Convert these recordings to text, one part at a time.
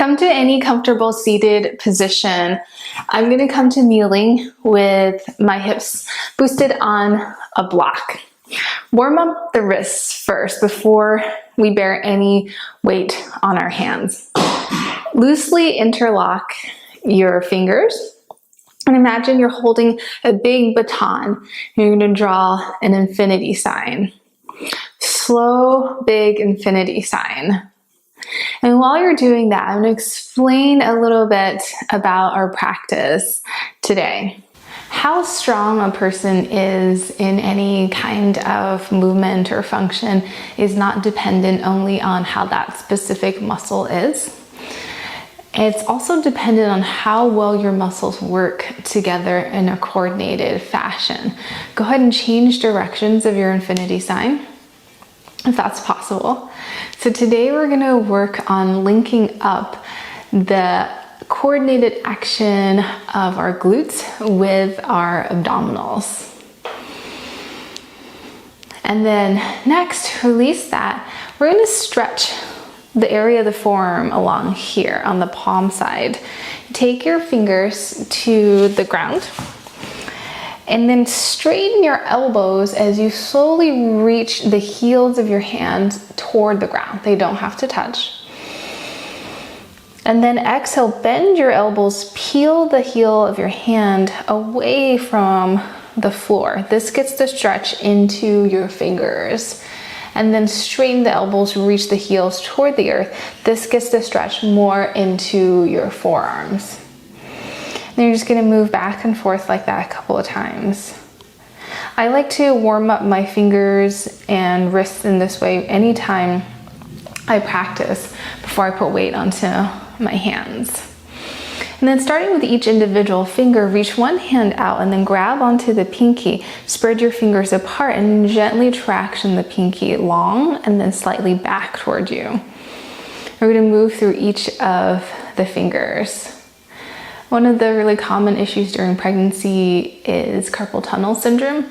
Come to any comfortable seated position. I'm going to come to kneeling with my hips boosted on a block. Warm up the wrists first before we bear any weight on our hands. Loosely interlock your fingers and imagine you're holding a big baton. You're going to draw an infinity sign. Slow, big infinity sign. And while you're doing that, I'm going to explain a little bit about our practice today. How strong a person is in any kind of movement or function is not dependent only on how that specific muscle is. It's also dependent on how well your muscles work together in a coordinated fashion. Go ahead and change directions of your infinity sign, if that's possible. So today we're going to work on linking up the coordinated action of our glutes with our abdominals. And then next, release that. We're going to stretch the area of the forearm along here on the palm side. Take your fingers to the ground and then straighten your elbows as you slowly reach the heels of your hands toward the ground. They don't have to touch. And then exhale, bend your elbows, peel the heel of your hand away from the floor. This gets the stretch into your fingers. And then straighten the elbows, reach the heels toward the earth. This gets the stretch more into your forearms. Then you're just gonna move back and forth like that a couple of times. I like to warm up my fingers and wrists in this way anytime I practice before I put weight onto my hands. And then starting with each individual finger, reach one hand out and then grab onto the pinky. Spread your fingers apart and gently traction the pinky long and then slightly back toward you. We're going to move through each of the fingers. One of the really common issues during pregnancy is carpal tunnel syndrome.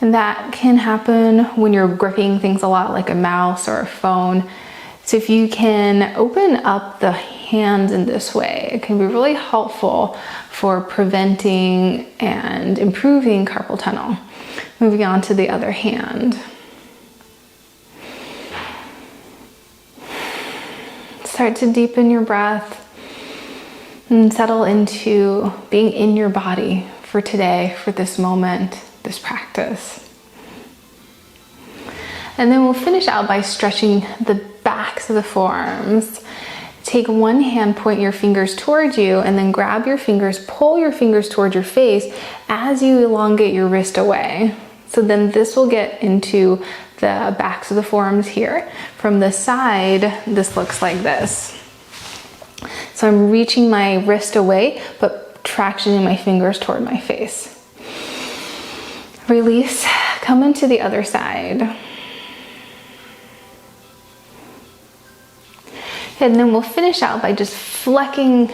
And that can happen when you're gripping things a lot like a mouse or a phone. So if you can open up the hands in this way, it can be really helpful for preventing and improving carpal tunnel. Moving on to the other hand. Start to deepen your breath and settle into being in your body for today, for this moment, this practice. And then we'll finish out by stretching the backs of the forearms. Take one hand, point your fingers toward you, and then grab your fingers, pull your fingers toward your face as you elongate your wrist away. So then this will get into the backs of the forearms here. From the side, this looks like this. So I'm reaching my wrist away, but tractioning my fingers toward my face. Release, come into the other side. And then we'll finish out by just flecking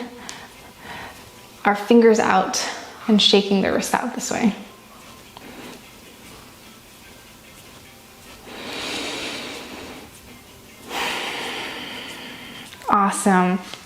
our fingers out and shaking the wrist out this way. Awesome.